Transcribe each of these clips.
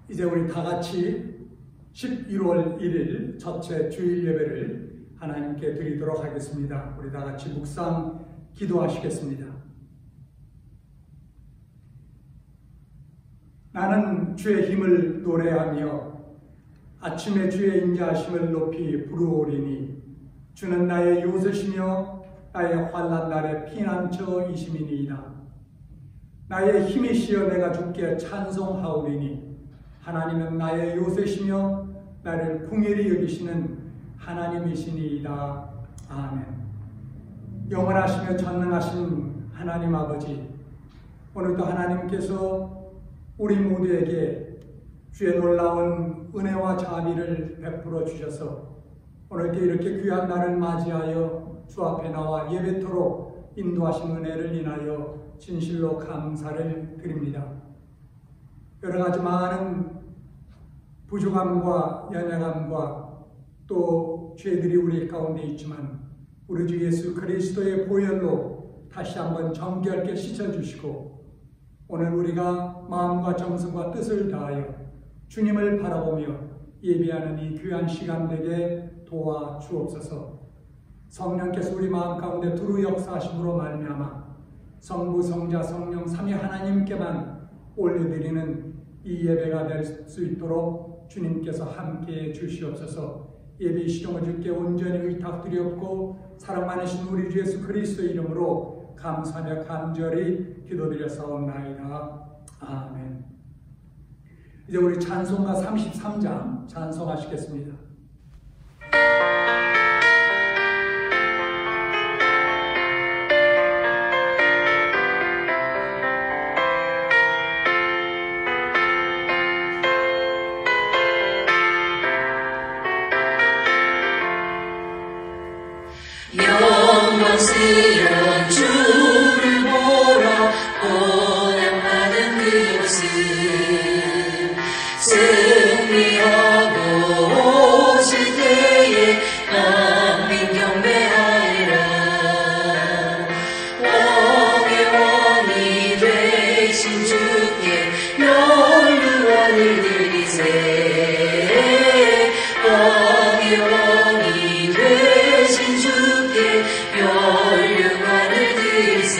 이제 우리 다 같이 11월 1일 첫째 주일 예배를 하나님께 드리도록 하겠습니다. 우리 다 같이 묵상 기도하시겠습니다. 나는 주의 힘을 노래하며 아침에 주의 인자하심을 높이 부르오리니 주는 나의 요새시며 나의 환난 날의 피난처이심이니이다. 나의 힘이시여 내가 주께 찬송하오리니 하나님은 나의 요새시며 나를 긍휼히 여기시는 하나님이시니이다. 아멘. 영원하시며 전능하신 하나님 아버지, 오늘도 하나님께서 우리 모두에게 주의 놀라운 은혜와 자비를 베풀어 주셔서 오늘께 이렇게 귀한 날을 맞이하여 주 앞에 나와 예배토록 인도하신 은혜를 인하여 진실로 감사를 드립니다. 여러 가지 많은 부족함과 연약함과 또 죄들이 우리 가운데 있지만 우리 주 예수 그리스도의 보혈로 다시 한번 정결케 씻어주시고 오늘 우리가 마음과 정성과 뜻을 다하여 주님을 바라보며 예배하는 이 귀한 시간 되게 도와주옵소서. 성령께서 우리 마음 가운데 두루 역사하심으로 말미암아 성부, 성자, 성령 삼위 하나님께만 올려드리는 이 예배가 될 수 있도록 주님께서 함께해 주시옵소서. 예배 시종을 주께 온전히 의탁드리옵고 사랑 많으신 우리 주 예수 그리스도 이름으로 감사하며 간절히 기도드렸사옵나이다. 아멘. 이제 우리 찬송가 33장 찬송하시겠습니다. 영광스러운 주를 보러 고난받은 그곳을 승리하고 오실 때에 만민 경배하리라. 왕의 왕이 되신 주께 영광을 드리세. 왕의 왕이 되신 주께 영광을 드리세.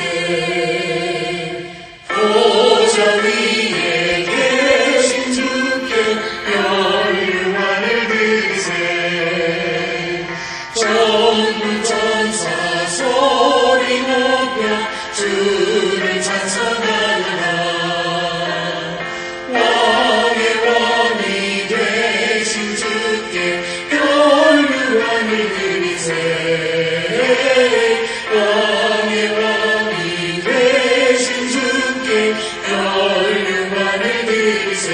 보좌 위에 계신 주께 영광을 드리세. 전부 천사 소리 높여 주를 찬송하리라. 왕의 왕이 되신 주께 영광을 드리세. 왕의 왕이 되신 주께 영광을 드리세.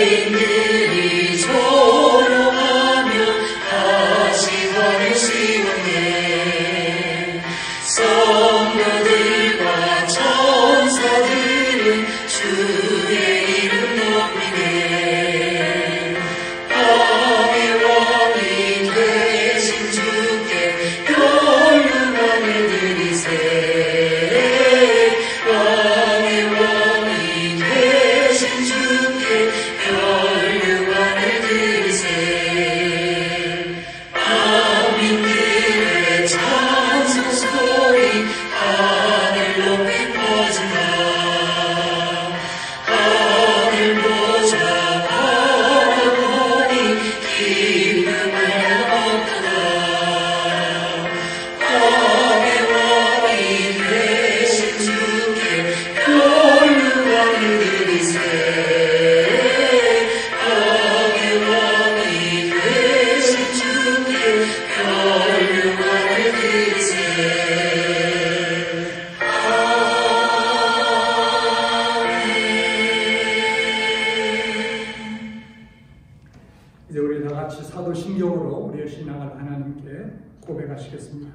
죄인들이 조롱하며 다시 벌을 씌웠네. 성도들과 천사들은 주의 이름 높이네. 왕의 왕이 되신 주께 영광을 드리세. 왕의 왕이 되신 주께 영광을 드리세. 만민들의 찬송 소리 하늘 높이 퍼진다. 하늘 보자 바라보니 기쁨을 얻도다. 왕의 왕이 되신 주께 영광을 드리세. 왕의 왕이 되신 주께 영광을 드리세. 이제 우리 다 같이 사도신경으로 우리의 신앙을 하나님께 고백하시겠습니다.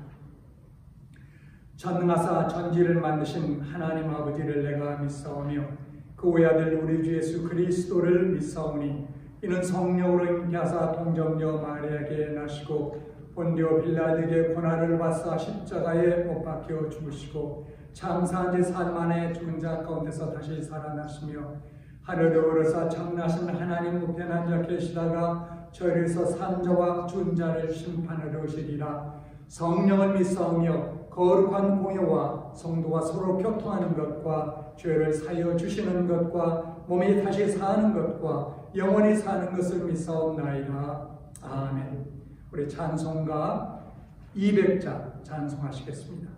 전능하사 전지를 만드신 하나님 아버지를 내가 믿사오며 그 외아들 우리 주 예수 그리스도를 믿사오니 이는 성령으로 잉태하사 동정녀 마리아에게 나시고 본디오 빌라드에게 고난을 받사 십자가에 못 박혀 죽으시고 장사한 지 4일 만에 죽은 자 가운데서 다시 살아나시며 하늘에 오르사 참나신 하나님 우편에 앉아 계시다가 저리에서 산자와 죽은 자를 심판하러 오시리라. 성령을 믿사오며 거룩한 공예와 성도가 서로 교통하는 것과 죄를 사하여 주시는 것과 몸이 다시 사는 것과 영원히 사는 것을 믿사옵나이다. 아멘. 우리 찬송가 200자 찬송하시겠습니다.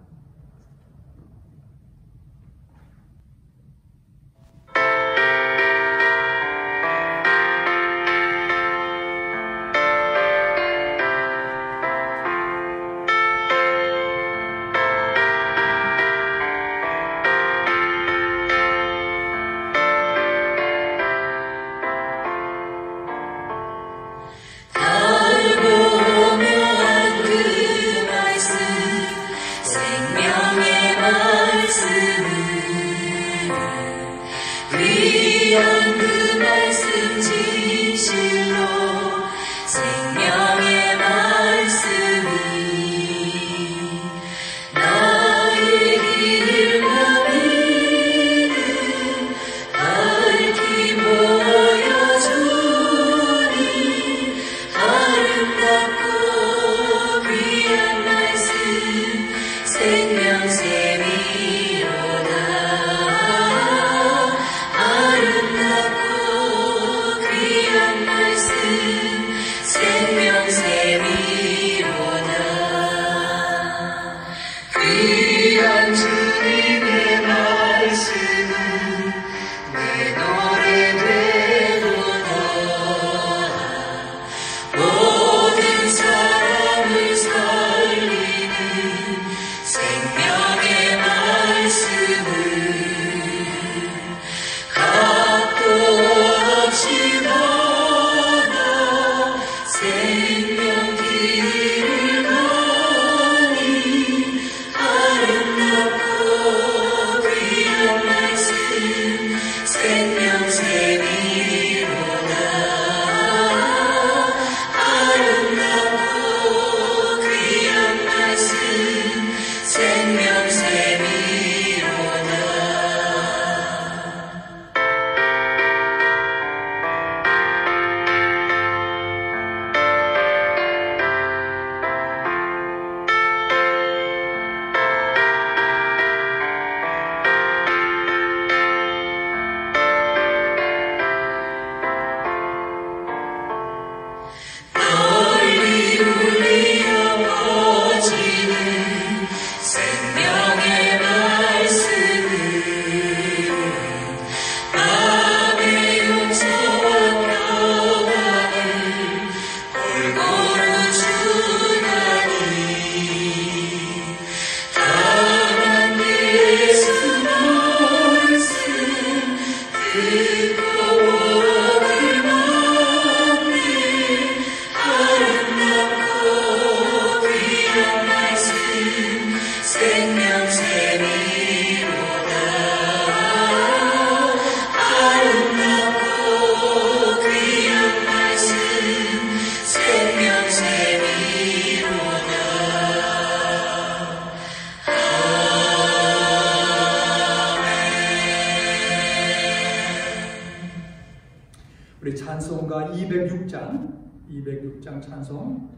우리 찬송가 206장 찬송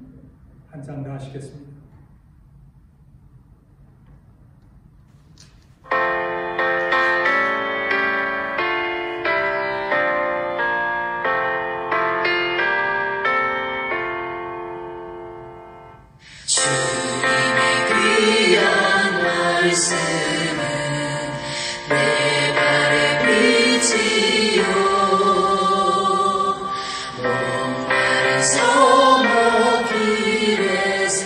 한 장 더 하시겠습니다. 주님의 귀한 말씀은 내 발의 빛이요 목마른 서머길에서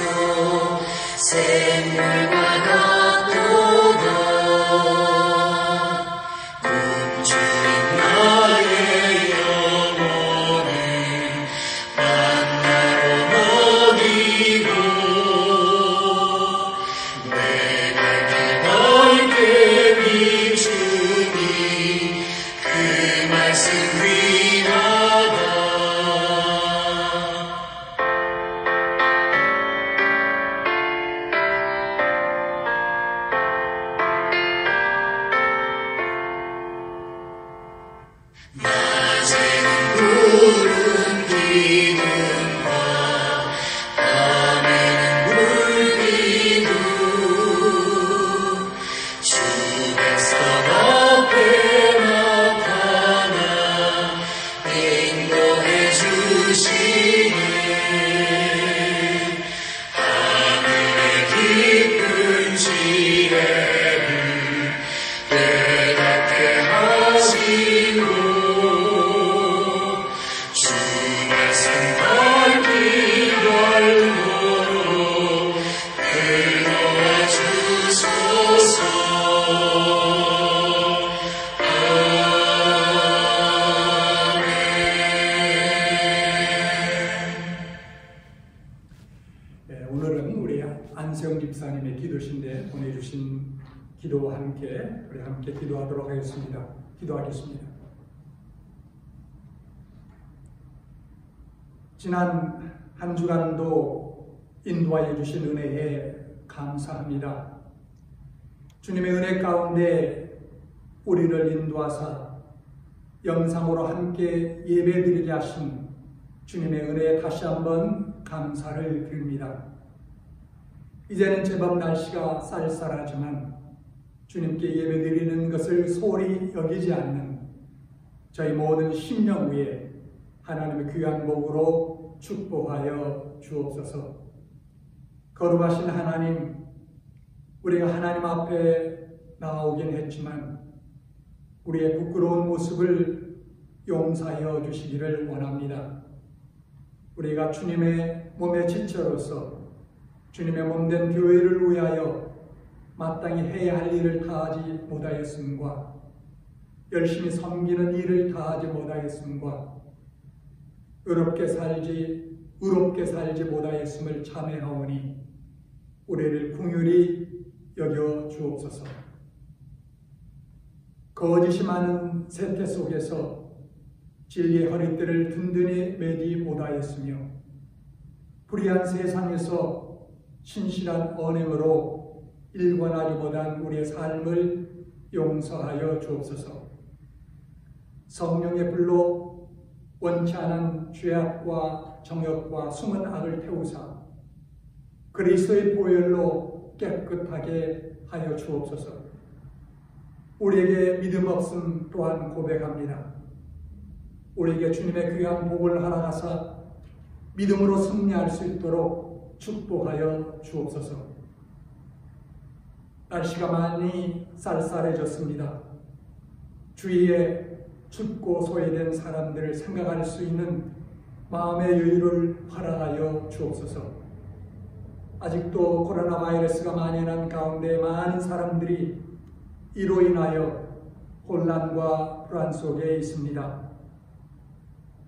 샘물과 같도다. 굶주린 나의 영혼을 만나러 먹이고 내 갈 길 오늘은 우리 안세영 집사님의 기도신데 보내주신 기도와 함께 우리 함께 기도하도록 하겠습니다. 기도하겠습니다. 지난 한 주간도 인도하여 주신 은혜에 감사합니다. 주님의 은혜 가운데 우리를 인도하사 영상으로 함께 예배드리게 하신 주님의 은혜에 다시 한번 감사를 드립니다. 이제는 제법 날씨가 쌀쌀하지만 주님께 예배드리는 것을 소홀히 여기지 않는 저희 모든 심령 위에 하나님의 귀한 복으로 축복하여 주옵소서. 거룩하신 하나님, 우리가 하나님 앞에 나오긴 했지만 우리의 부끄러운 모습을 용서하여 주시기를 원합니다. 우리가 주님의 몸의 지체로서 주님의 몸된 교회를 위하여 마땅히 해야 할 일을 다하지 못하였음과 열심히 섬기는 일을 다하지 못하였음과 의롭게 살지 못하였음을 참회하오니 우리를 긍휼히 여겨 주옵소서. 거짓이 많은 세태 속에서 진리의 허리띠를 든든히 매지 못하였으며 불의한 세상에서 신실한 언행으로 일관하지 못한 우리의 삶을 용서하여 주옵소서. 성령의 불로 원치 않은 죄악과 정욕과 숨은 악을 태우사 그리스도의 보혈로 깨끗하게 하여 주옵소서. 우리에게 믿음 없음 또한 고백합니다. 우리에게 주님의 귀한 복을 허락하사 믿음으로 승리할 수 있도록 축복하여 주옵소서. 날씨가 많이 쌀쌀해졌습니다. 주위에 춥고 소외된 사람들을 생각할 수 있는 마음의 여유를 허락하여 주옵소서. 아직도 코로나 바이러스가 만연한 가운데 많은 사람들이 이로 인하여 혼란과 불안 속에 있습니다.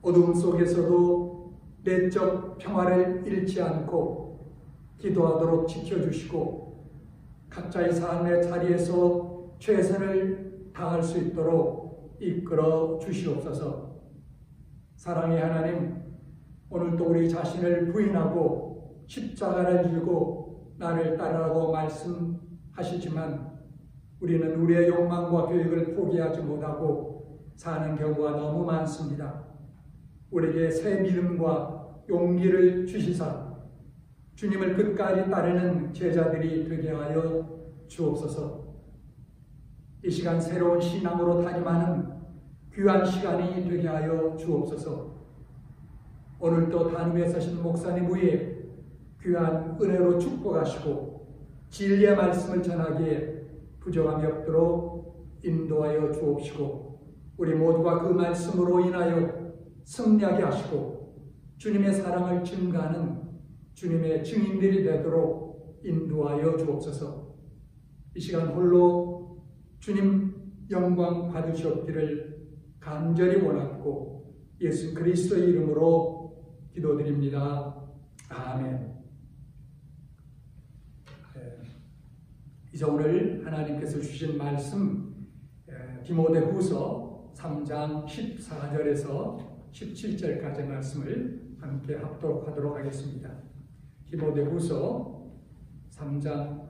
어두움 속에서도 내적 평화를 잃지 않고 기도하도록 지켜주시고 각자의 삶의 자리에서 최선을 다할 수 있도록 이끌어 주시옵소서. 사랑의 하나님, 오늘도 우리 자신을 부인하고 십자가를 지고 나를 따르라고 말씀하시지만 우리는 우리의 욕망과 계획을 포기하지 못하고 사는 경우가 너무 많습니다. 우리에게 새 믿음과 용기를 주시사 주님을 끝까지 따르는 제자들이 되게 하여 주옵소서. 이 시간 새로운 신앙으로 다짐하는 귀한 시간이 되게 하여 주옵소서. 오늘도 단위에 서신 목사님 위에 귀한 은혜로 축복하시고 진리의 말씀을 전하기에 부족함이 없도록 인도하여 주옵시고 우리 모두가 그 말씀으로 인하여 승리하게 하시고 주님의 사랑을 증가하는 주님의 증인들이 되도록 인도하여 주옵소서. 이 시간 홀로 주님 영광 받으시옵기를 간절히 원하고 예수 그리스도의 이름으로 기도드립니다. 아멘. 이제 오늘 하나님께서 주신 말씀 디모데후서 3장 14절에서 17절까지 말씀을 함께 합독하도록 하겠습니다. 디모데후서 3장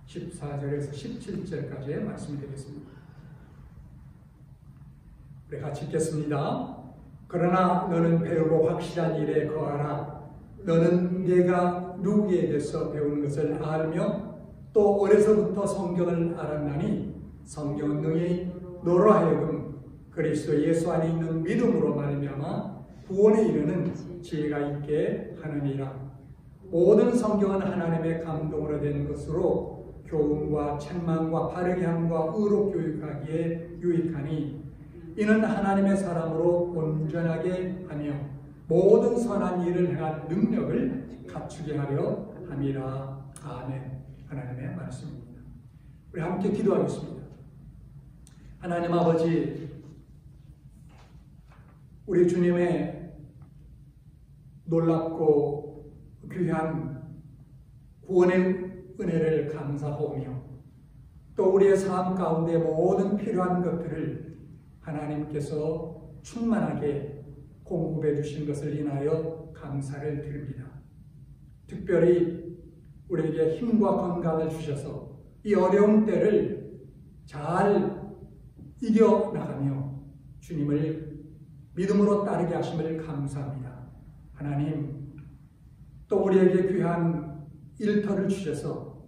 14절에서 17절까지의 말씀이 되겠습니다. 우리 같이 읽겠습니다. 그러나 너는 배우고 확실한 일에 거하라. 너는 네가 누구에게서 배운 것을 알며 또 어려서부터 성경을 알았나니 성경은 능히 너로 하여금 그리스도 예수 안에 있는 믿음으로 말미암아 구원에 이르는 지혜가 있게 하느니라. 모든 성경은 하나님의 감동으로 된 것으로 교훈과 책망과 바르게 함과 의로 교육하기에 유익하니 이는 하나님의 사람으로 온전하게 하며 모든 선한 일을 행할 능력을 갖추게 하려 함이라. 아멘. 하나님의 말씀입니다. 우리 함께 기도하겠습니다. 하나님 아버지, 우리 주님의 놀랍고 귀한 구원의 은혜를 감사하며 또 우리의 삶 가운데 모든 필요한 것들을 하나님께서 충만하게 공급해 주신 것을 인하여 감사를 드립니다. 특별히 우리에게 힘과 건강을 주셔서 이 어려운 때를 잘 이겨나가며 주님을 믿음으로 따르게 하심을 감사합니다. 하나님, 또 우리에게 귀한 일터를 주셔서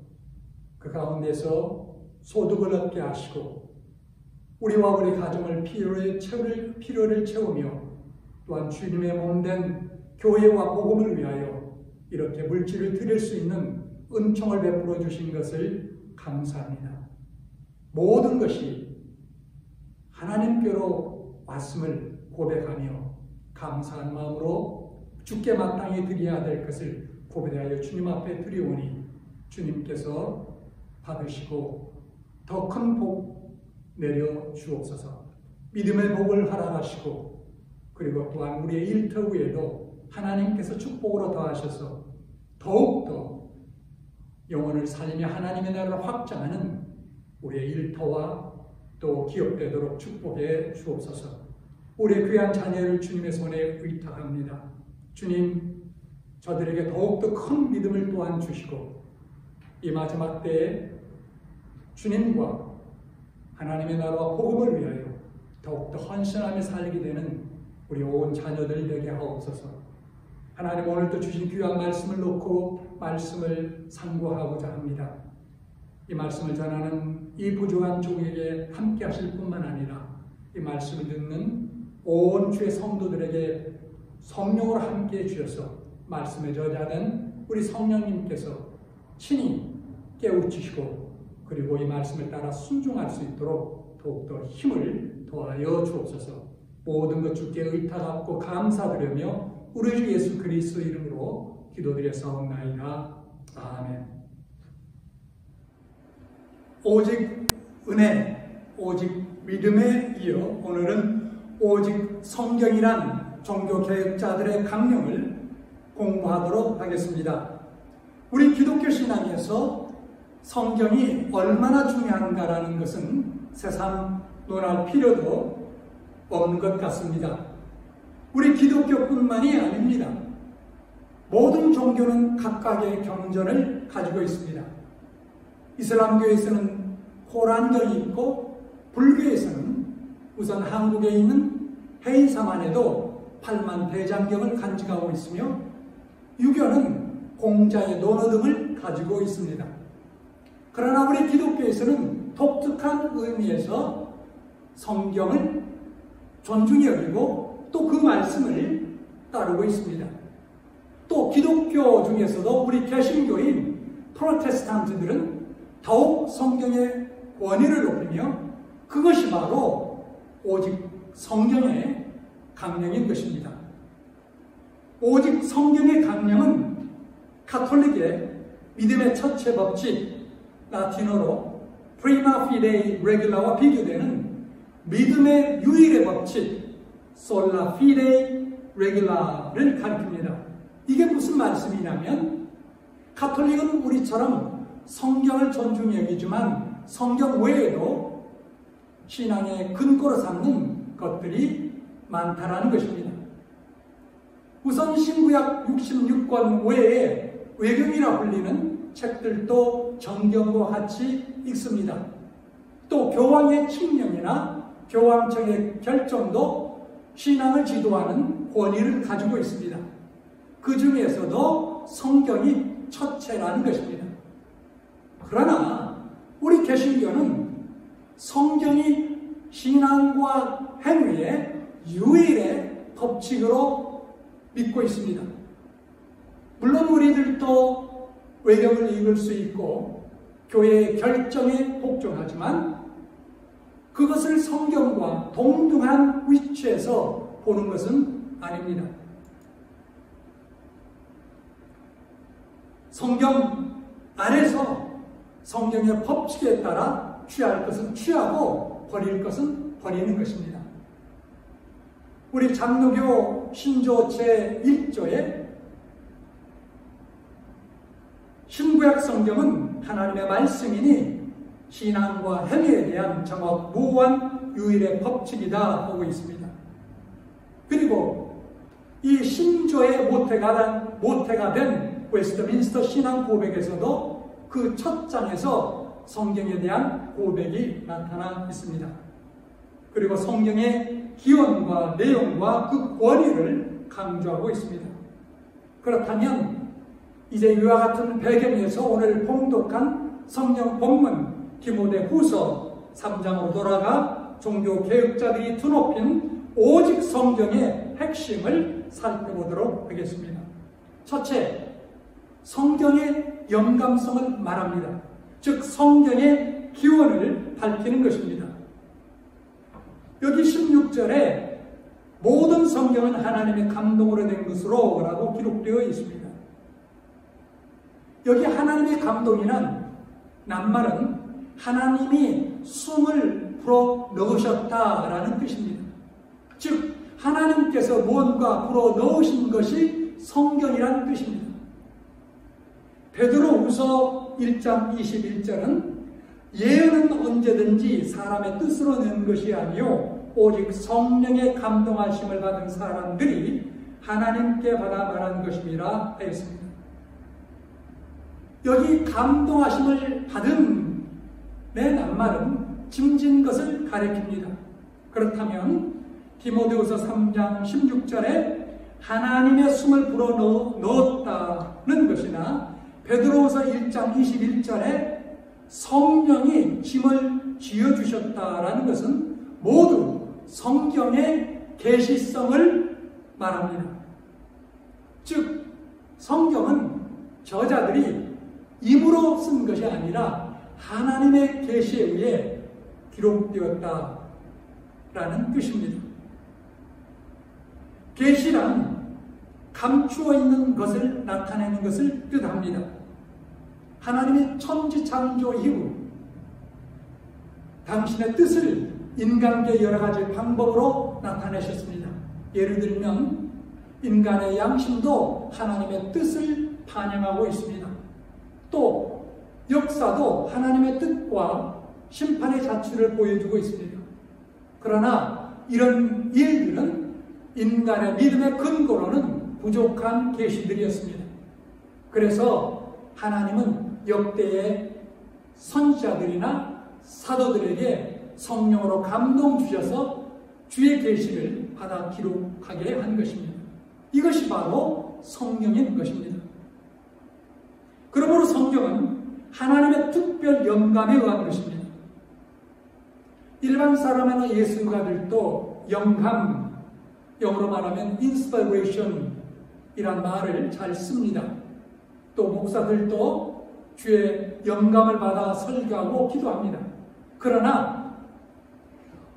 그 가운데서 소득을 얻게 하시고 우리와 우리 가정을 필요를 채우며 또한 주님의 몸된 교회와 복음을 위하여 이렇게 물질을 드릴 수 있는 은총을 베풀어 주신 것을 감사합니다. 모든 것이 하나님께로 왔음을 고백하며 감사한 마음으로 주께 마땅히 드려야 될 것을 고백하여 주님 앞에 드리오니 주님께서 받으시고 더 큰 복 내려 주옵소서. 믿음의 복을 허락하시고 그리고 또한 우리의 일터 위에도 하나님께서 축복으로 더하셔서 더욱더 영혼을 살리며 하나님의 나라를 확장하는 우리의 일터와 또 기업되도록 축복해 주옵소서. 우리의 귀한 자녀를 주님의 손에 의탁합니다. 주님, 저들에게 더욱더 큰 믿음을 또한 주시고 이 마지막 때에 주님과 하나님의 나라와 복음을 위하여 더욱더 헌신하며 살게 되는 우리 온 자녀들 되게 하옵소서. 하나님, 오늘도 주신 귀한 말씀을 놓고 말씀을 상고하고자 합니다. 이 말씀을 전하는 이 부족한 종에게 함께 하실 뿐만 아니라 이 말씀을 듣는 온 주의 성도들에게 성령으로 함께 해주셔서 말씀의 저자된 우리 성령님께서 친히 깨우치시고 그리고 이 말씀을 따라 순종할 수 있도록 더욱더 힘을 더하여 주옵소서. 모든 것 주께 의탁하고 감사드리며 우리 주 예수 그리스도 이름으로 기도드렸사옵나이다. 아멘. 오직 은혜, 오직 믿음에 이어 오늘은 오직 성경이란 종교개혁자들의 강령을 공부하도록 하겠습니다. 우리 기독교 신앙에서 성경이 얼마나 중요한가라는 것은 세상 논할 필요도 없는 것 같습니다. 우리 기독교뿐만이 아닙니다. 모든 종교는 각각의 경전을 가지고 있습니다. 이슬람교에서는 코란경이 있고 불교에서는 우선 한국에 있는 해인사만에도 8만 대장경을 간직하고 있으며 유교는 공자의 논어 등을 가지고 있습니다. 그러나 우리 기독교에서는 독특한 의미에서 성경을 존중히 여기고 또 그 말씀을 따르고 있습니다. 또 기독교 중에서도 우리 개신교인 프로테스탄트들은 더욱 성경의 권위를 높이며 그것이 바로 오직 성경의 강령인 것입니다. 오직 성경의 강령은 가톨릭의 믿음의 첫째 법칙, 라틴어로 prima fide regula와 비교되는 믿음의 유일의 법칙, sola fide regula를 가리킵니다. 이게 무슨 말씀이냐면 가톨릭은 우리처럼 성경을 존중히 여기지만 성경 외에도 신앙의 근거로 삼는 것들이 많다라는 것입니다. 우선 신구약 66권 외에 외경이라 불리는 책들도 정경과 같이 읽습니다. 또 교황의 칙령이나 교황청의 결정도 신앙을 지도하는 권위를 가지고 있습니다. 그 중에서도 성경이 첫째라는 것입니다. 그러나 우리 개신교는 성경이 신앙과 행위의 유일의 법칙으로 믿고 있습니다. 물론 우리들도 외경을 읽을 수 있고 교회의 결정에 복종하지만 그것을 성경과 동등한 위치에서 보는 것은 아닙니다. 성경 안에서 성경의 법칙에 따라 취할 것은 취하고 버릴 것은 버리는 것입니다. 우리 장로교 신조 제1조에 신구약 성경은 하나님의 말씀이니 신앙과 행위에 대한 정확무한 유일의 법칙이다 보고 있습니다. 그리고 이 신조의 모태가 된 웨스트민스터 신앙 고백에서도 그 첫 장에서 성경에 대한 고백이 나타나 있습니다. 그리고 성경의 기원과 내용과 그 권위를 강조하고 있습니다. 그렇다면 이제 이와 같은 배경에서 오늘 봉독한 성경 본문 디모데후서 3장으로 돌아가 종교 개혁자들이 드높인 오직 성경의 핵심을 살펴보도록 하겠습니다. 첫째, 성경의 영감성을 말합니다. 즉 성경의 기원을 밝히는 것입니다. 여기 16절에 모든 성경은 하나님의 감동으로 된 것으로 라고 기록되어 있습니다. 여기 하나님의 감동이란 낱말은 하나님이 숨을 불어 넣으셨다라는 뜻입니다. 즉 하나님께서 무언가 불어 넣으신 것이 성경이라는 뜻입니다. 베드로후서 1장 21절은 예언은 언제든지 사람의 뜻으로 낸 것이 아니요 오직 성령의 감동하심을 받은 사람들이 하나님께 받아 말한 것임이라 하였습니다. 여기 감동하심을 받은 내 낱말은 짐진 것을 가리킵니다. 그렇다면 디모데후서 3장 16절에 하나님의 숨을 불어 넣었다는 것이나 베드로후서 1장 21절에 성령이 짐을 지어주셨다라는 것은 모두 성경의 계시성을 말합니다. 즉 성경은 저자들이 입으로 쓴 것이 아니라 하나님의 계시에 의해 기록되었다라는 뜻입니다. 계시란 감추어 있는 것을 나타내는 것을 뜻합니다. 하나님이 천지 창조 이후 당신의 뜻을 인간계 여러 가지 방법으로 나타내셨습니다. 예를 들면 인간의 양심도 하나님의 뜻을 반영하고 있습니다. 또 역사도 하나님의 뜻과 심판의 자취를 보여주고 있습니다. 그러나 이런 일들은 인간의 믿음의 근거로는 부족한 계시들이었습니다. 그래서 하나님은 역대의 선지자들이나 사도들에게 성령으로 감동 주셔서 주의 계시를 받아 기록하게 한 것입니다. 이것이 바로 성경인 것입니다. 그러므로 성경은 하나님의 특별 영감에 의한 것입니다. 일반 사람이나 예술가들도 영감, 영어로 말하면 inspiration 이란 말을 잘 씁니다. 또 목사들도 주의 영감을 받아 설교하고 기도합니다. 그러나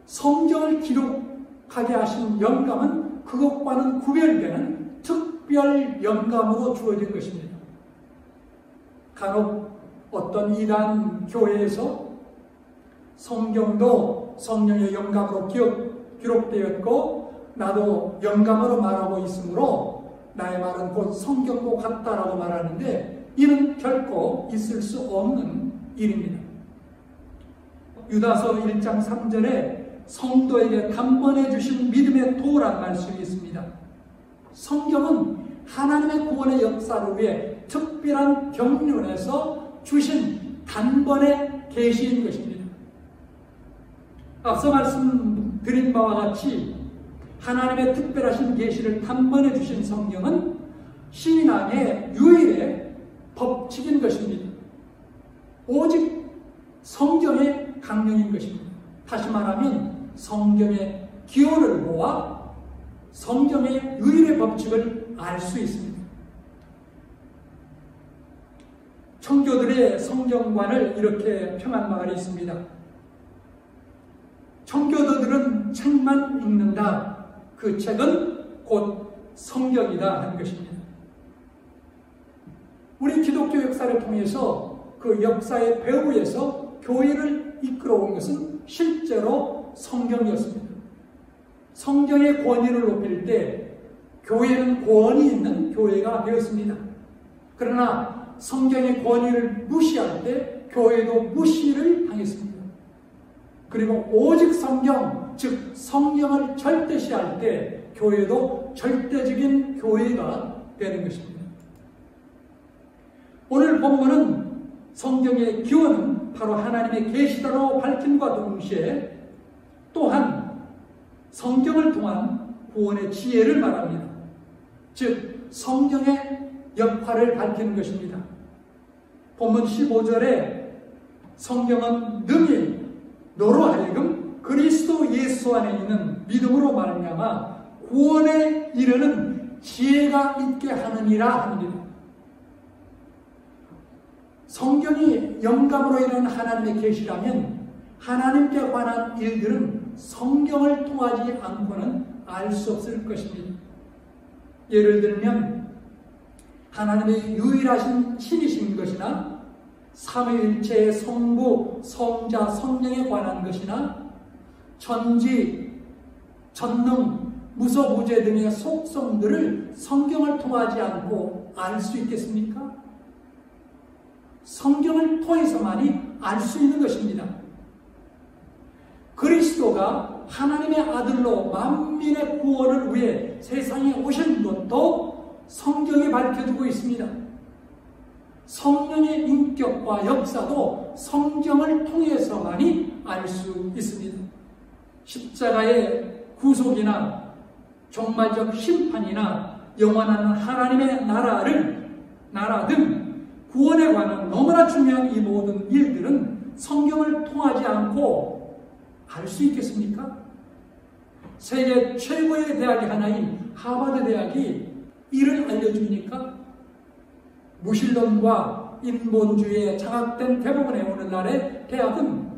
성경을 기록하게 하신 영감은 그것과는 구별되는 특별 영감으로 주어진 것입니다. 간혹 어떤 이단 교회에서 성경도 성령의 영감으로 기록되었고 나도 영감으로 말하고 있으므로 나의 말은 곧 성경과 같다라고 말하는데 이는 결코 있을 수 없는 일입니다. 유다서 1장 3절에 성도에게 단번에 주신 믿음의 도란 말씀이 있습니다. 성경은 하나님의 구원의 역사를 위해 특별한 경륜에서 주신 단번의 계시인 것입니다. 앞서 말씀드린 바와 같이 하나님의 특별하신 계시를 단번에 주신 성경은 신앙의 유일의 법칙인 것입니다. 오직 성경의 강령인 것입니다. 다시 말하면 성경의 기호를 모아 성경의 유일의 법칙을 알 수 있습니다. 청교들의 성경관을 이렇게 평한 말이 있습니다. 청교도들은 책만 읽는다. 그 책은 곧 성경이다 하는 것입니다. 우리 기독교 역사를 통해서 그 역사의 배후에서 교회를 이끌어온 것은 실제로 성경이었습니다. 성경의 권위를 높일 때 교회는 권위 있는 교회가 되었습니다. 그러나 성경의 권위를 무시할 때 교회도 무시를 당했습니다. 그리고 오직 성경, 즉 성경을 절대시할 때 교회도 절대적인 교회가 되는 것입니다. 오늘 본문은 성경의 기원은 바로 하나님의 계시다로 밝힘과 동시에 또한 성경을 통한 구원의 지혜를 말합니다. 즉 성경의 역할을 밝히는 것입니다. 본문 15절에 성경은 능히 너로 하여금 그리스도 예수 안에 있는 믿음으로 말미암아 구원에 이르는 지혜가 있게 하느니라 합니다. 성경이 영감으로 일어난 하나님의 계시라면 하나님께 관한 일들은 성경을 통하지 않고는 알 수 없을 것입니다. 예를 들면 하나님의 유일하신 신이신 것이나 삼위일체의 성부, 성자, 성령에 관한 것이나 전지, 전능, 무소부재 등의 속성들을 성경을 통하지 않고 알 수 있겠습니까? 성경을 통해서만이 알 수 있는 것입니다. 그리스도가 하나님의 아들로 만민의 구원을 위해 세상에 오신 것도 성경이 밝혀주고 있습니다. 성령의 인격과 역사도 성경을 통해서만이 알 수 있습니다. 십자가의 구속이나 종말적 심판이나 영원한 하나님의 나라 등 구원에 관한 너무나 중요한 이 모든 일들은 성경을 통하지 않고 알 수 있겠습니까? 세계 최고의 대학의 하나인 하버드 대학이 이를 알려줍니까? 무신론과 인본주의에 장악된 대부분의 오늘날의 대학은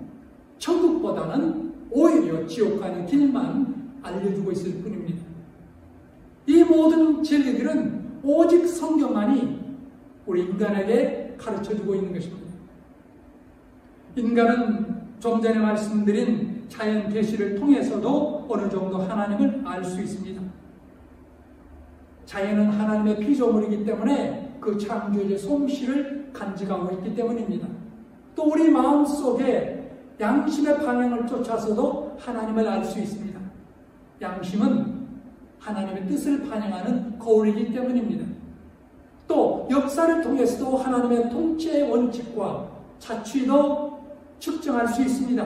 천국보다는 오히려 지옥 가는 길만 알려주고 있을 뿐입니다. 이 모든 진리들은 오직 성경만이 우리 인간에게 가르쳐주고 있는 것입니다. 인간은 좀 전에 말씀드린 자연 계시를 통해서도 어느 정도 하나님을 알 수 있습니다. 자연은 하나님의 피조물이기 때문에 그 창조주의 솜씨를 간직하고 있기 때문입니다. 또 우리 마음속에 양심의 방향을 쫓아서도 하나님을 알 수 있습니다. 양심은 하나님의 뜻을 반영하는 거울이기 때문입니다. 또 역사를 통해서도 하나님의 통치의 원칙과 자취도 측정할 수 있습니다.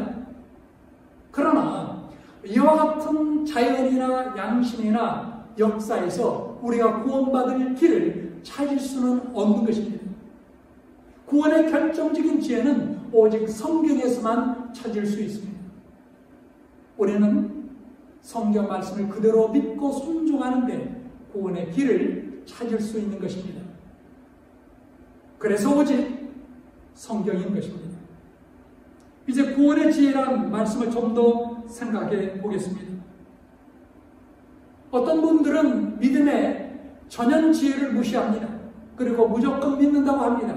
그러나 이와 같은 자연이나 양심이나 역사에서 우리가 구원받을 길을 찾을 수는 없는 것입니다. 구원의 결정적인 지혜는 오직 성경에서만 찾을 수 있습니다. 우리는 성경 말씀을 그대로 믿고 순종하는데 구원의 길을 찾을 수 있는 것입니다. 그래서 오직 성경인 것입니다. 이제 구원의 지혜라는 말씀을 좀 더 생각해 보겠습니다. 어떤 분들은 믿음의 전연 지혜를 무시합니다. 그리고 무조건 믿는다고 합니다.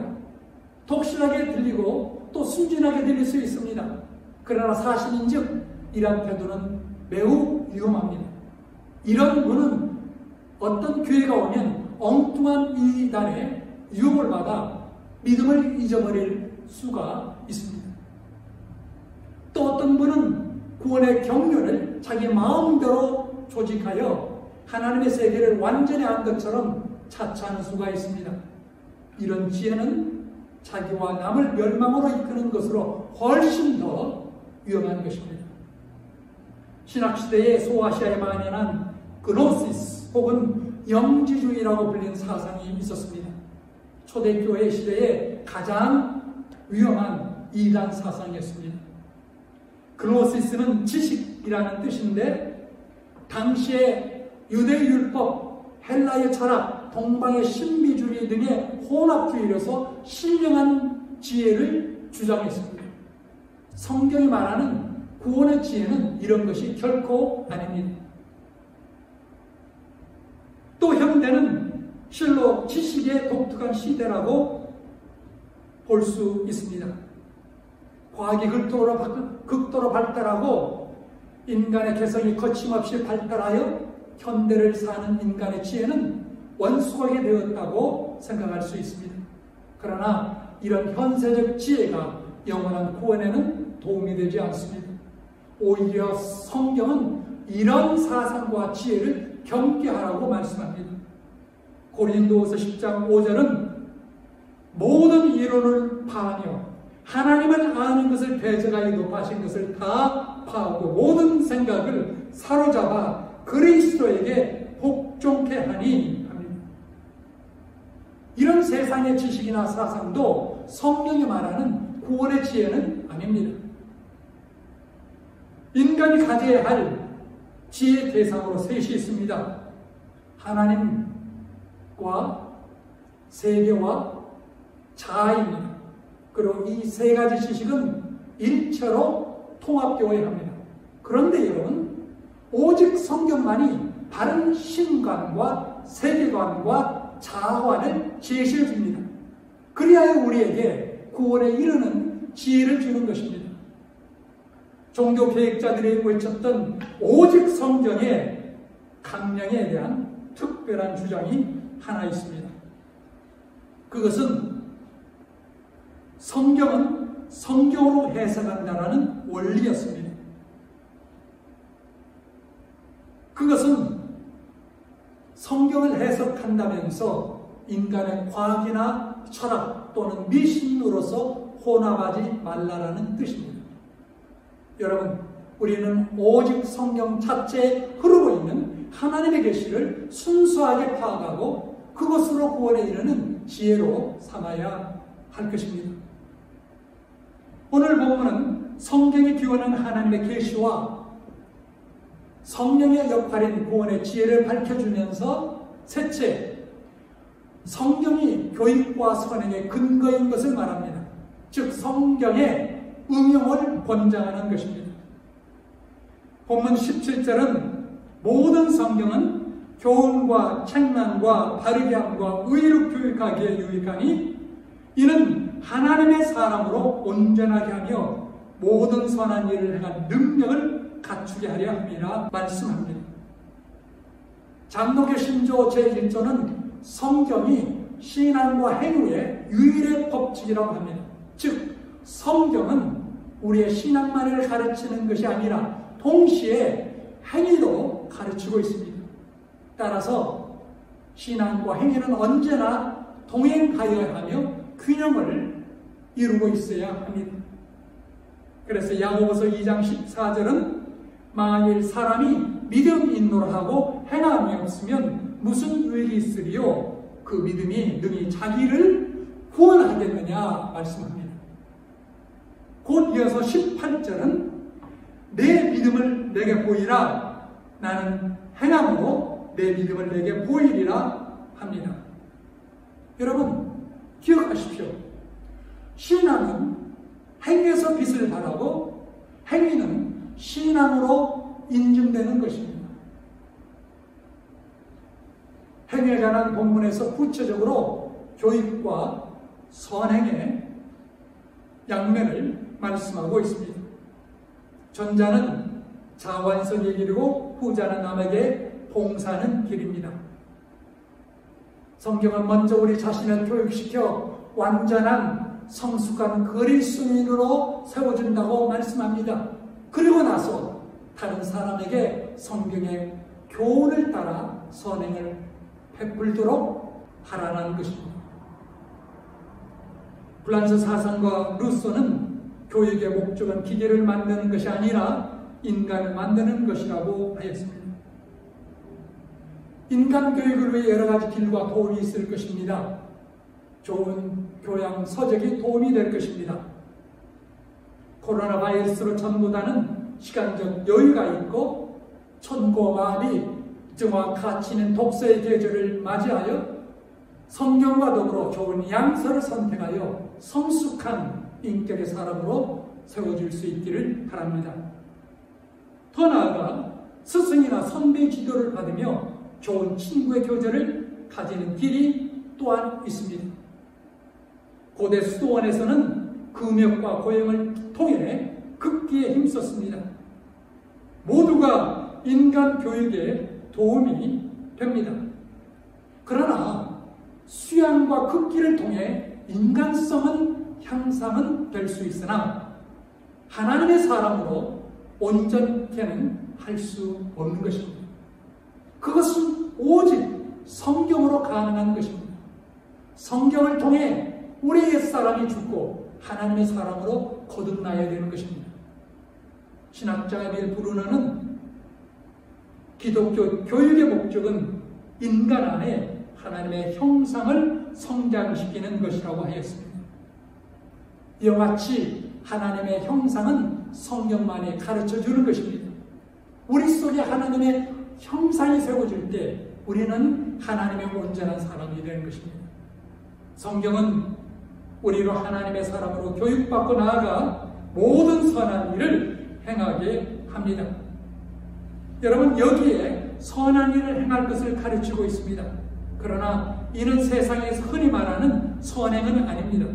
독실하게 들리고 또 순진하게 들릴 수 있습니다. 그러나 사실인즉 이러한 태도는 매우 위험합니다. 이런 분은 어떤 기회가 오면 엉뚱한 이단에 유혹을 받아 믿음을 잊어버릴 수가 있습니다. 또 어떤 분은 구원의 경륜을 자기 마음대로 조직하여 하나님의 세계를 완전히 한 것처럼 자처하는 수가 있습니다. 이런 지혜는 자기와 남을 멸망으로 이끄는 것으로 훨씬 더 위험한 것입니다. 신학시대의 소아시아에 만연한 그노시스 혹은 영지주의라고 불리는 사상이 있었습니다. 초대교회 시대에 가장 위험한 이단 사상이었습니다. 그노시스는 지식이라는 뜻인데 당시에 유대율법, 헬라의 철학, 동방의 신비주의 등의 혼합주의로서 신령한 지혜를 주장했습니다. 성경이 말하는 구원의 지혜는 이런 것이 결코 아닙니다. 또 현대는 실로 지식의 독특한 시대라고 볼 수 있습니다. 과학이 극도로 발달하고 인간의 개성이 거침없이 발달하여 현대를 사는 인간의 지혜는 원수하게 되었다고 생각할 수 있습니다. 그러나 이런 현세적 지혜가 영원한 구원에는 도움이 되지 않습니다. 오히려 성경은 이런 사상과 지혜를 경계하라고 말씀합니다. 고린도후서 10장 5절은 모든 이론을 파하며 하나님을 아는 것을 대적하기 높아신 것을 다 파하고 모든 생각을 사로잡아 그리스도에게 복종케 하니 합니다. 이런 세상의 지식이나 사상도 성경이 말하는 구원의 지혜는 아닙니다. 인간이 가져야 할 지혜의 대상으로 셋이 있습니다. 하나님과 세계와 자아입니다. 그리고 이 세 가지 지식은 일체로 통합되어야 합니다. 그런데 여러분, 오직 성경만이 바른 신관과 세계관과 자아관을 제시해 줍니다. 그리하여 우리에게 구원에 이르는 지혜를 주는 것입니다. 종교 계획자들이 외쳤던 오직 성경의 강령에 대한 특별한 주장이 하나 있습니다. 그것은 성경은 성경으로 해석한다라는 원리였습니다. 그것은 성경을 해석한다면서 인간의 과학이나 철학 또는 미신으로서 혼합하지 말라라는 뜻입니다. 여러분, 우리는 오직 성경 자체에 흐르고 있는 하나님의 계시를 순수하게 파악하고 그것으로 구원에 이르는 지혜로 삼아야 할 것입니다. 오늘 본문은 성경이 기원한 하나님의 계시와 성령의 역할인 구원의 지혜를 밝혀주면서 셋째, 성경이 교육과 선행의 근거인 것을 말합니다. 즉 성경의 응용을 권장하는 것입니다. 본문 17절은 모든 성경은 교훈과 책망과 바르게 함과 의로 교육하기에 유익하니 이는 하나님의 사람으로 온전하게 하며 모든 선한 일을 행한 능력을 갖추게 하려 함이라 말씀합니다. 장로교 신조 제1조는 성경이 신앙과 행위의 유일의 법칙이라고 합니다. 즉 성경은 우리의 신앙만을 가르치는 것이 아니라 동시에 행위도 가르치고 있습니다. 따라서 신앙과 행위는 언제나 동행하여야 하며 균형을 이루고 있어야 합니다. 그래서 야고보서 2장 14절은 만일 사람이 믿음 인노를 하고 행함이 없으면 무슨 유익이 있으리요? 그 믿음이 능히 자기를 구원하겠느냐 말씀합니다. 곧 이어서 18절은 내 믿음을 내게 보이라. 나는 행함으로 내 믿음을 내게 보이리라 합니다. 여러분 기억하십시오. 신앙은 행위에서 빛을 발하고 행위는 신앙으로 인증되는 것입니다. 행위에 관한 본문에서 구체적으로 교육과 선행의 양면을 말씀하고 있습니다. 전자는 자완성의 길이고 후자는 남에게 봉사하는 길입니다. 성경은 먼저 우리 자신을 교육시켜 완전한 성숙한 그리스도인으로 세워준다고 말씀합니다. 그리고 나서 다른 사람에게 성경의 교훈을 따라 선행을 베풀도록 하라는 것입니다. 불란서 사상가 루소는 교육의 목적은 기계를 만드는 것이 아니라 인간을 만드는 것이라고 하였습니다. 인간 교육을 위해 여러 가지 길과 도움이 있을 것입니다. 좋은 교양 서적이 도움이 될 것입니다. 코로나 바이러스로 전보다는 시간적 여유가 있고 천고마비 정화 가치 있는 독서의 계절을 맞이하여 성경과 더불어 좋은 양서를 선택하여 성숙한 인격의 사람으로 세워질 수 있기를 바랍니다. 더 나아가 스승이나 선배 지도를 받으며 좋은 친구의 교제를 가지는 길이 또한 있습니다. 고대 수도원에서는 금역과 고행을 통해 극기에 힘썼습니다. 모두가 인간 교육에 도움이 됩니다. 그러나 수양과 긋기를 통해 인간성은 향상은 될 수 있으나 하나님의 사람으로 온전케는 할 수 없는 것입니다. 그것은 오직 성경으로 가능한 것입니다. 성경을 통해 우리의 옛사람이 죽고 하나님의 사람으로 거듭나야 되는 것입니다. 신학자 에밀 브루너는 기독교 교육의 목적은 인간 안에 하나님의 형상을 성장시키는 것이라고 하였습니다. 이와 같이 하나님의 형상은 성경만이 가르쳐주는 것입니다. 우리 속에 하나님의 형상이 세워질 때 우리는 하나님의 온전한 사람이 되는 것입니다. 성경은 우리로 하나님의 사람으로 교육받고 나아가 모든 선한 일을 행하게 합니다. 여러분, 여기에 선한 일을 행할 것을 가르치고 있습니다. 그러나 이는 세상에서 흔히 말하는 선행은 아닙니다.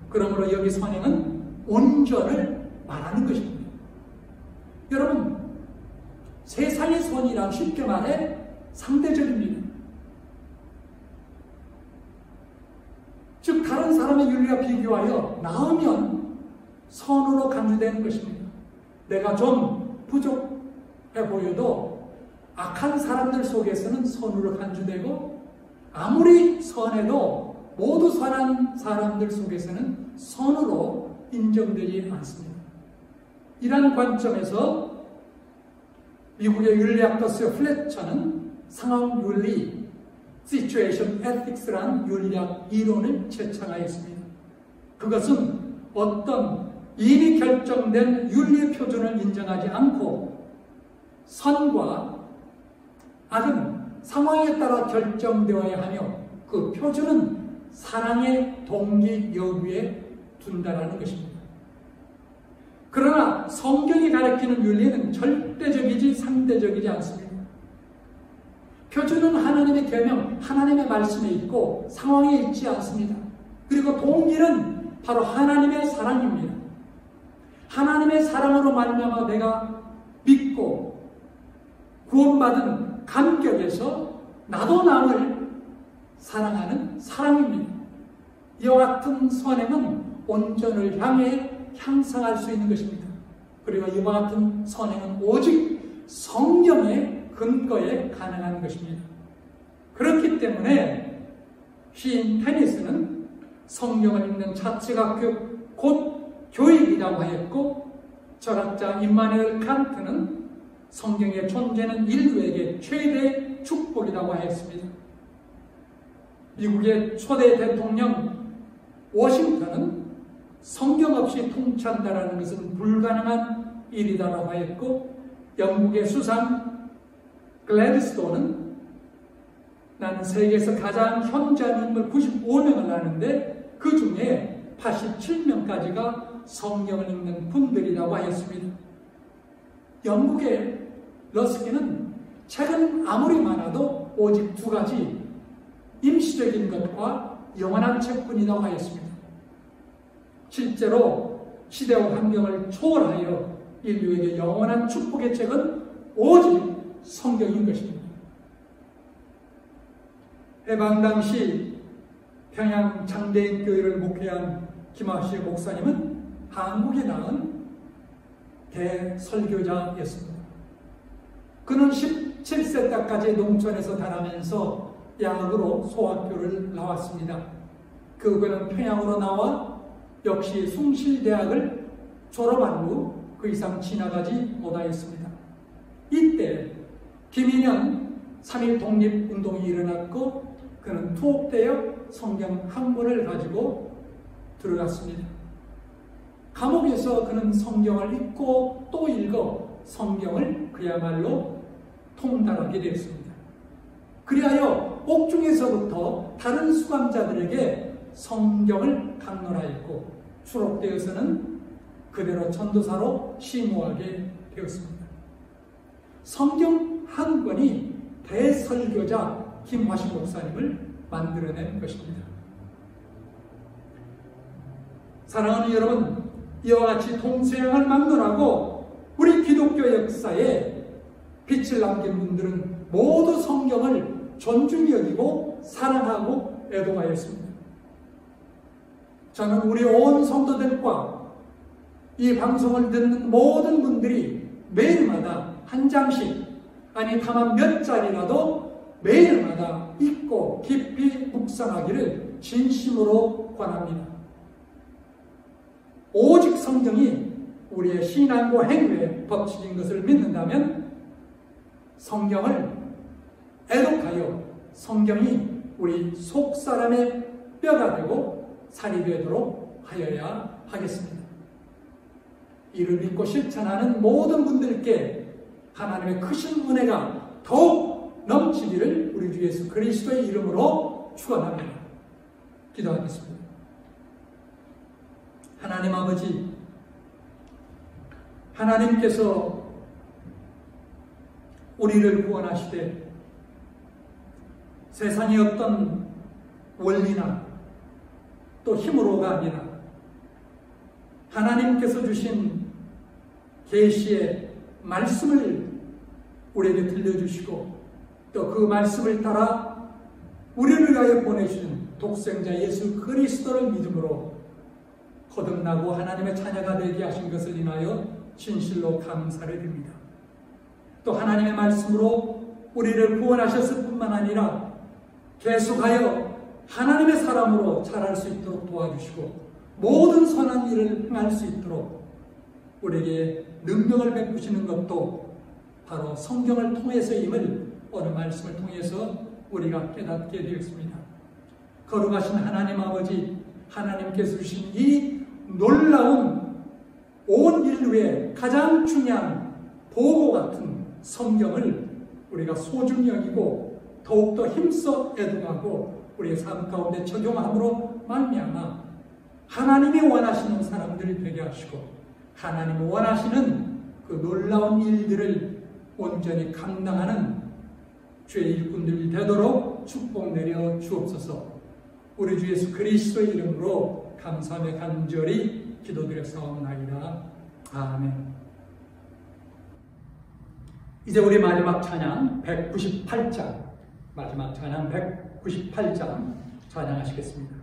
그러므로 여기 선행은 온전을 말하는 것입니다. 여러분, 세상의 선이란 쉽게 말해 상대적입니다. 즉 다른 사람의 윤리와 비교하여 나으면 선으로 간주되는 것입니다. 내가 좀 부족해 보여도 악한 사람들 속에서는 선으로 간주되고, 아무리 선해도 모두 선한 사람들 속에서는 선으로 인정되지 않습니다. 이러한 관점에서 미국의 윤리학자 플래처는 상황윤리, Situation Ethics라는 윤리학 이론을 제창하였습니다. 그것은 어떤 이미 결정된 윤리의 표준을 인정하지 않고 선과 악은 상황에 따라 결정되어야 하며 그 표준은 사랑의 동기 여부에 둔다라는 것입니다. 그러나 성경이 가르치는 윤리는 절대적이지 상대적이지 않습니다. 표준은 하나님의 계명, 하나님의 말씀에 있고 상황에 있지 않습니다. 그리고 동기는 바로 하나님의 사랑입니다. 하나님의 사랑으로 말미암아 내가 믿고 구원받은 감격에서 나도 남을 사랑하는 사랑입니다. 이와 같은 선행은 온전을 향해 향상할 수 있는 것입니다. 그리고 이와 같은 선행은 오직 성경의 근거에 가능한 것입니다. 그렇기 때문에 시인 테니스는 성경을 읽는 자체가 곧 교육이라고 하였고, 철학자 임마누엘 칸트는 성경의 존재는 인류에게 최대 축복이라고 하였습니다. 미국의 초대 대통령 워싱턴은 성경 없이 통치한다라는 것은 불가능한 일이다라고 하였고, 영국의 수상 글래디스톤은 나는 세계에서 가장 현저한 인물 95명을 아는데 그 중에 87명까지가 성경을 읽는 분들이라고 하였습니다. 영국의 러스키는 책은 아무리 많아도 오직 두 가지, 임시적인 것과 영원한 책뿐이라고 하였습니다. 실제로 시대와 환경을 초월하여 인류에게 영원한 축복의 책은 오직 성경인 것입니다. 해방 당시 평양 장대인 교회를 목회한 김하시 목사님은 한국에 나온 대설교자였습니다. 그는 17세 때까지 농촌에서 자라면서 양으로 소학교를 나왔습니다. 그는 평양으로 나와 역시 숭실대학을 졸업한 후 그 이상 지나가지 못하였습니다. 이때 김인현 3.1 독립운동이 일어났고 그는 투옥대역 성경 학문을 가지고 들어갔습니다. 감옥에서 그는 성경을 읽고 또 읽어 성경을 그야말로 통달하게 되었습니다. 그리하여 옥중에서부터 다른 수감자들에게 성경을 강론하였고 추록되어서는 그대로 전도사로 심호하게 되었습니다. 성경 한 권이 대설교자 김화식 목사님을 만들어낸 것입니다. 사랑하는 여러분, 이와 같이 동서양을 막론하고 우리 기독교 역사에 빛을 남긴 분들은 모두 성경을 존중히 여기고 사랑하고 애동하였습니다. 저는 우리 온 성도들과 이 방송을 듣는 모든 분들이 매일마다 한 장씩, 아니 다만 몇 자리라도 매일마다 읽고 깊이 묵상하기를 진심으로 권합니다. 오직 성경이 우리의 신앙과 행위의 법칙인 것을 믿는다면 성경을 애독하여 성경이 우리 속사람의 뼈가 되고 살이 되도록 하여야 하겠습니다. 이를 믿고 실천하는 모든 분들께 하나님의 크신 은혜가 더욱 넘치기를 우리 주 예수 그리스도의 이름으로 축원합니다. 기도하겠습니다. 하나님 아버지, 하나님께서 우리를 구원하시되 세상의 어떤 원리나 또 힘으로가 아니라 하나님께서 주신 계시의 말씀을 우리에게 들려주시고 또 그 말씀을 따라 우리를 위하여 보내주신 독생자 예수 그리스도를 믿음으로 거듭나고 하나님의 자녀가 되게 하신 것을 인하여 진실로 감사를 드립니다. 또 하나님의 말씀으로 우리를 구원하셨을 뿐만 아니라 계속하여 하나님의 사람으로 자랄 수 있도록 도와주시고 모든 선한 일을 행할 수 있도록 우리에게 능력을 베푸시는 것도 바로 성경을 통해서임을 오늘 말씀을 통해서 우리가 깨닫게 되었습니다. 거룩하신 하나님 아버지, 하나님께서 주신 이 놀라운 온 인류의 가장 중요한 보고 같은 성경을 우리가 소중히 여기고 더욱더 힘써 애동하고 우리의 삶 가운데 적용함으로 말미암아 하나님이 원하시는 사람들이 되게 하시고 하나님이 원하시는 그 놀라운 일들을 온전히 감당하는 주의 일꾼들이 되도록 축복 내려 주옵소서. 우리 주 예수 그리스도의 이름으로 감사하며 간절히 기도드렸사옵나이다. 아멘. 이제 우리 마지막 찬양 198장, 마지막 찬양 198장 찬양하시겠습니다.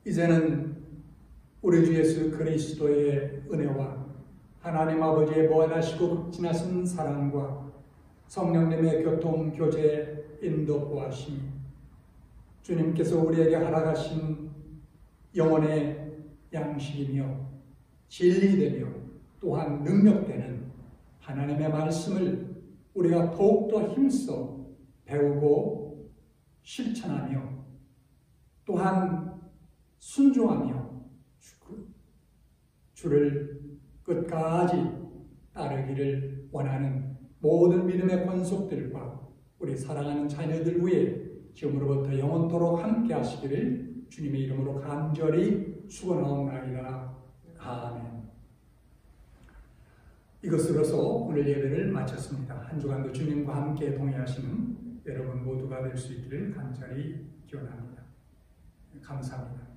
이제는 우리 주 예수 그리스도의 은혜와 하나님 아버지의 무한하시고 극진하신 사랑과 성령님의 교통, 교제, 인도, 보하심이 주님께서 우리에게 허락하신 영혼의 양식이며 진리되며 또한 능력되는 하나님의 말씀을 우리가 더욱더 힘써 배우고 실천하며 또한 순종하며 주를 끝까지 따르기를 원하는 모든 믿음의 권속들과 우리 사랑하는 자녀들 위해 지금으로부터 영원토록 함께 하시기를 주님의 이름으로 간절히 축원하옵나이다. 아멘. 이것으로서 오늘 예배를 마쳤습니다. 한 주간도 주님과 함께 동행하시는 여러분 모두가 될 수 있기를 간절히 기원합니다. 감사합니다.